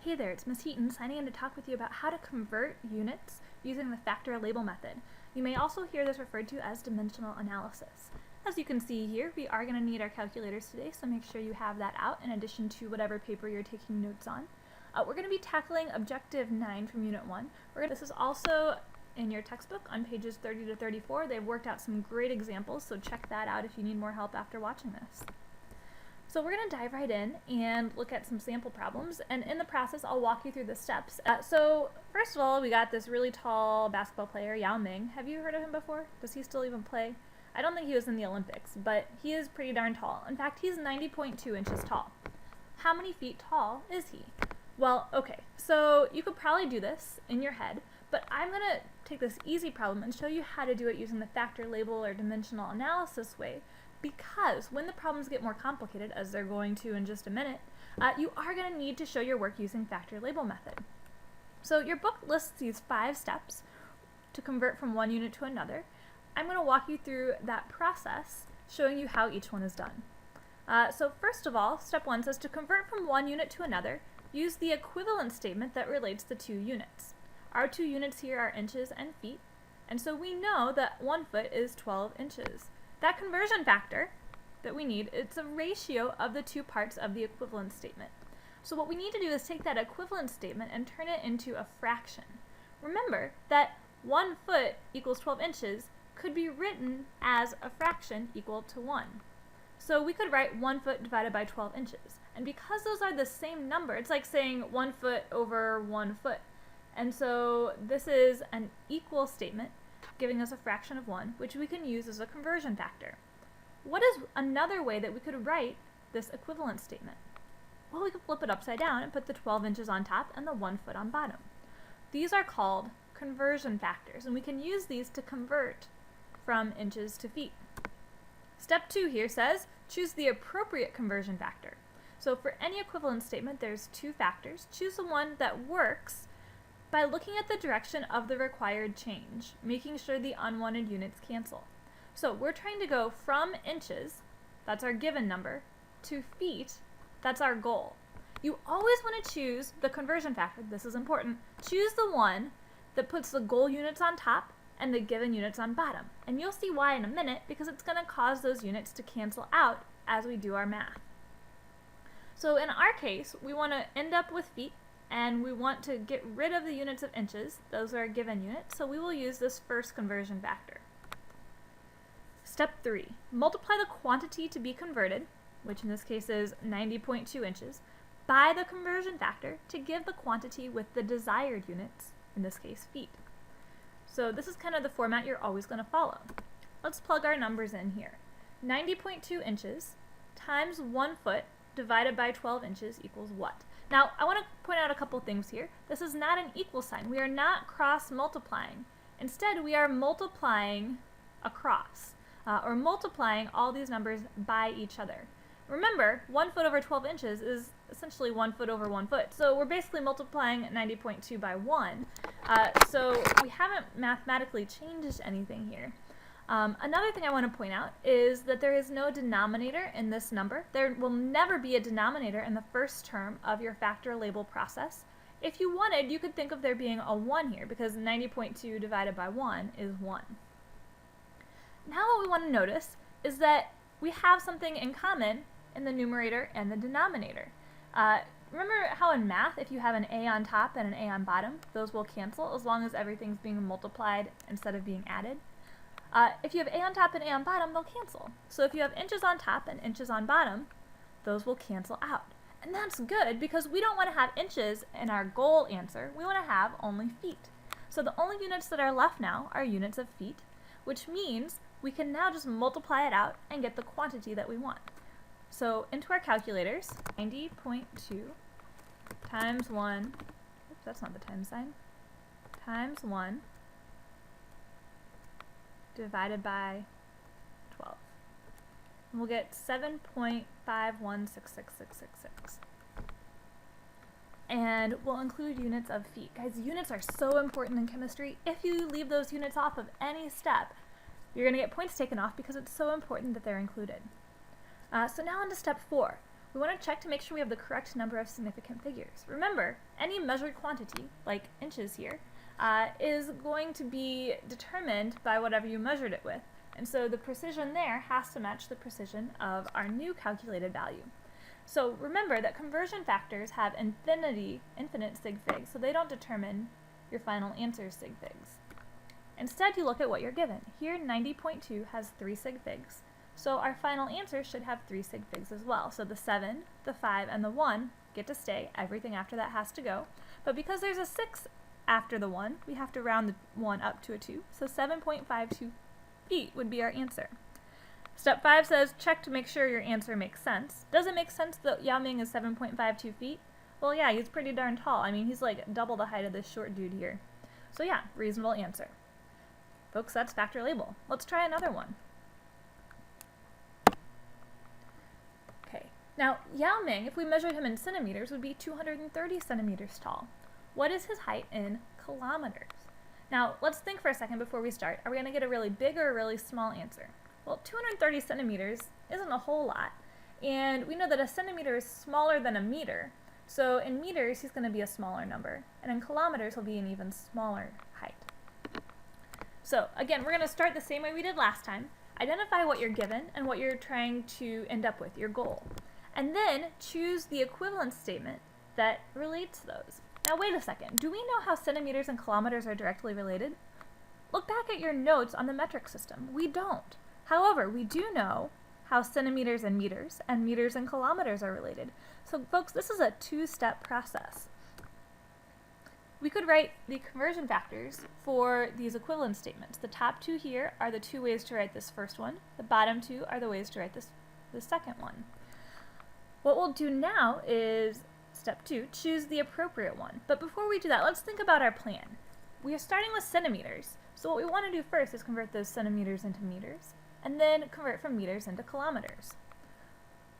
Hey there, it's Ms. Heaton signing in to talk with you about how to convert units using the factor label method. You may also hear this referred to as dimensional analysis. As you can see here, we are going to need our calculators today, so make sure you have that out in addition to whatever paper you're taking notes on. We're going to be tackling Objective 9 from Unit 1. This is also in your textbook on pages 30 to 34. They've worked out some great examples, so check that out if you need more help after watching this. So we're going to dive right in and look at some sample problems, and in the process I'll walk you through the steps. So first of all, we got this really tall basketball player, Yao Ming. Have you heard of him before? Does he still even play? I don't think he was in the Olympics, but he is pretty darn tall. In fact, he's 90.2 inches tall. How many feet tall is he? Well, okay, so you could probably do this in your head, but I'm going to take this easy problem and show you how to do it using the factor label or dimensional analysis way, because when the problems get more complicated, as they're going to in just a minute, you are going to need to show your work using factor label method. So your book lists these 5 steps to convert from one unit to another. I'm going to walk you through that process, showing you how each one is done. So first of all, step 1 says to convert from one unit to another, use the equivalent statement that relates the 2 units. Our 2 units here are inches and feet, and so we know that 1 foot is 12 inches. That conversion factor that we need, it's a ratio of the 2 parts of the equivalent statement. So what we need to do is take that equivalent statement and turn it into a fraction. Remember that 1 foot equals 12 inches could be written as a fraction equal to 1. So we could write 1 foot divided by 12 inches. And because those are the same number, it's like saying 1 foot over 1 foot. And so this is an equal statement, giving us a fraction of 1, which we can use as a conversion factor. What is another way that we could write this equivalent statement? Well, we could flip it upside down and put the 12 inches on top and the 1 foot on bottom. These are called conversion factors, and we can use these to convert from inches to feet. Step 2 here says, choose the appropriate conversion factor. So for any equivalent statement, there's 2 factors. Choose the one that works by looking at the direction of the required change, making sure the unwanted units cancel. So we're trying to go from inches, that's our given number, to feet, that's our goal. You always want to choose the conversion factor, this is important, choose the one that puts the goal units on top and the given units on bottom. And you'll see why in a minute, because it's going to cause those units to cancel out as we do our math. So in our case, we want to end up with feet, and we want to get rid of the units of inches. Those are our given units, so we will use this first conversion factor. Step 3, multiply the quantity to be converted, which in this case is 90.2 inches, by the conversion factor to give the quantity with the desired units, in this case feet. So this is kind of the format you're always going to follow. Let's plug our numbers in here. 90.2 inches times 1 foot divided by 12 inches equals what? Now, I want to point out a couple things here. This is not an equal sign. We are not cross-multiplying. Instead, we are multiplying across, or multiplying all these numbers by each other. Remember, 1 foot over 12 inches is essentially 1 foot over 1 foot. So we're basically multiplying 90.2 by 1. So we haven't mathematically changed anything here. Another thing I want to point out is that there is no denominator in this number. There will never be a denominator in the first term of your factor label process. If you wanted, you could think of there being a 1 here, because 90.2 divided by 1 is 1. Now what we want to notice is that we have something in common in the numerator and the denominator. Remember how in math, if you have an A on top and an A on bottom, those will cancel as long as everything's being multiplied instead of being added? If you have A on top and A on bottom, they'll cancel. So if you have inches on top and inches on bottom, those will cancel out. And that's good, because we don't want to have inches in our goal answer. We want to have only feet. So the only units that are left now are units of feet, which means we can now just multiply it out and get the quantity that we want. So into our calculators, 90.2 times 1, oops, that's not the times sign, times 1 divided by 12. And we'll get 7.51666666. And we'll include units of feet. Guys, units are so important in chemistry. If you leave those units off of any step, you're going to get points taken off because it's so important that they're included. So now on to step 4. we want to check to make sure we have the correct number of significant figures. Remember, any measured quantity, like inches here, is going to be determined by whatever you measured it with. And so the precision there has to match the precision of our new calculated value. So remember that conversion factors have infinite sig figs, so they don't determine your final answer's sig figs. Instead, you look at what you're given. Here, 90.2 has 3 sig figs, so our final answer should have 3 sig figs as well. So the 7, the 5, and the 1 get to stay. Everything after that has to go. But because there's a 6 after the 1, we have to round the 1 up to a 2. So 7.52 feet would be our answer. Step 5 says, check to make sure your answer makes sense. Does it make sense that Yao Ming is 7.52 feet? Well, yeah, he's pretty darn tall. I mean, he's like double the height of this short dude here. So yeah, reasonable answer. Folks, that's factor label. Let's try another one. Okay, now Yao Ming, if we measured him in centimeters, would be 230 centimeters tall. What is his height in kilometers? Now, let's think for a second before we start. Are we going to get a really big or a really small answer? Well, 230 centimeters isn't a whole lot, and we know that a centimeter is smaller than a meter, so in meters he's going to be a smaller number, and in kilometers he'll be an even smaller height. So again, we're going to start the same way we did last time. Identify what you're given and what you're trying to end up with, your goal, and then choose the equivalence statement that relates those. Now wait a second, do we know how centimeters and kilometers are directly related? Look back at your notes on the metric system. We don't. However, we do know how centimeters and meters and kilometers are related. So folks, this is a two-step process. We could write the conversion factors for these equivalence statements. The top two here are the two ways to write this first one. The bottom two are the ways to write the second one. What we'll do now is step 2, choose the appropriate one. But before we do that, let's think about our plan. We are starting with centimeters. So what we want to do first is convert those centimeters into meters, and then convert from meters into kilometers.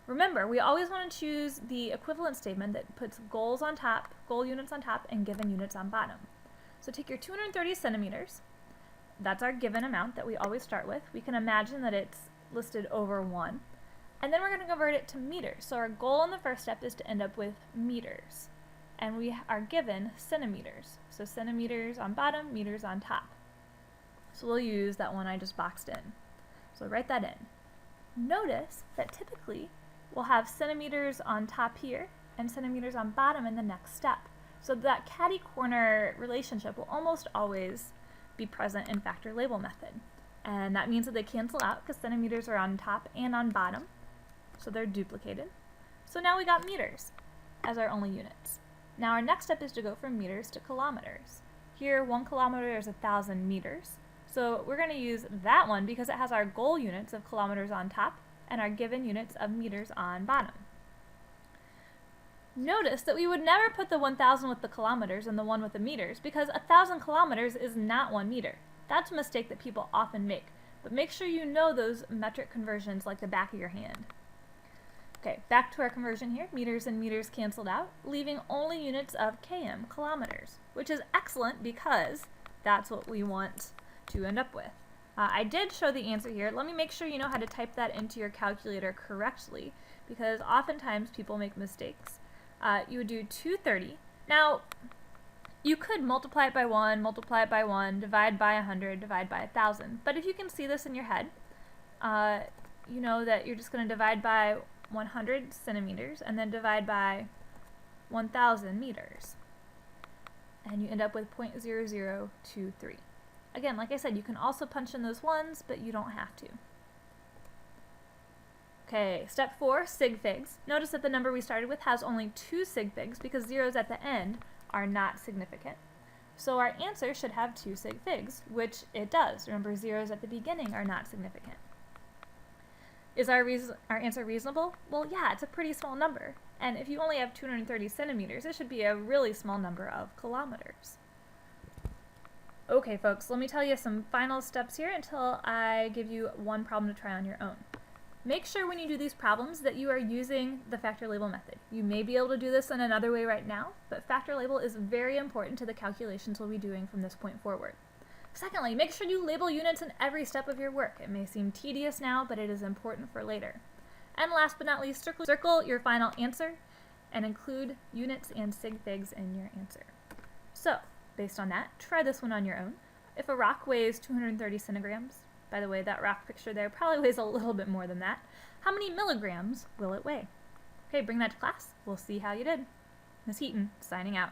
Remember, we always want to choose the equivalent statement that puts goals on top, goal units on top, and given units on bottom. So take your 230 centimeters. That's our given amount that we always start with. We can imagine that it's listed over 1. And then we're going to convert it to meters. So our goal in the first step is to end up with meters. And we are given centimeters. So centimeters on bottom, meters on top. So we'll use that one I just boxed in. So write that in. Notice that typically we'll have centimeters on top here and centimeters on bottom in the next step. So that catty corner relationship will almost always be present in factor label method. And that means that they cancel out because centimeters are on top and on bottom. So they're duplicated. So now we got meters as our only units. Now our next step is to go from meters to kilometers. Here 1 kilometer is 1,000 meters. So we're going to use that one because it has our goal units of kilometers on top and our given units of meters on bottom. Notice that we would never put the 1,000 with the kilometers and the 1 with the meters because 1,000 kilometers is not 1 meter. That's a mistake that people often make, but make sure you know those metric conversions like the back of your hand. Okay, back to our conversion here. Meters and meters canceled out, leaving only units of km, kilometers, which is excellent because that's what we want to end up with. I did show the answer here. Let me make sure you know how to type that into your calculator correctly because oftentimes people make mistakes. You would do 230. Now, you could multiply it by 1, divide by 100, divide by 1,000. But if you can see this in your head, you know that you're just going to divide by 100 centimeters and then divide by 1,000 meters. And you end up with 0.0023. Again, like I said, you can also punch in those ones, but you don't have to. Okay, step 4, sig figs. Notice that the number we started with has only 2 sig figs because zeros at the end are not significant. So our answer should have 2 sig figs, which it does. Remember, zeros at the beginning are not significant. Is our answer reasonable? Well, yeah, it's a pretty small number. And if you only have 230 centimeters, it should be a really small number of kilometers. Okay, folks, let me tell you some final steps here until I give you one problem to try on your own. Make sure when you do these problems that you are using the factor label method. You may be able to do this in another way right now, but factor label is very important to the calculations we'll be doing from this point forward. Secondly, make sure you label units in every step of your work. It may seem tedious now, but it is important for later. And last but not least, circle your final answer and include units and sig figs in your answer. So, based on that, try this one on your own. If a rock weighs 230 centigrams, by the way, that rock picture there probably weighs a little bit more than that, how many milligrams will it weigh? Okay, bring that to class. We'll see how you did. Ms. Heaton, signing out.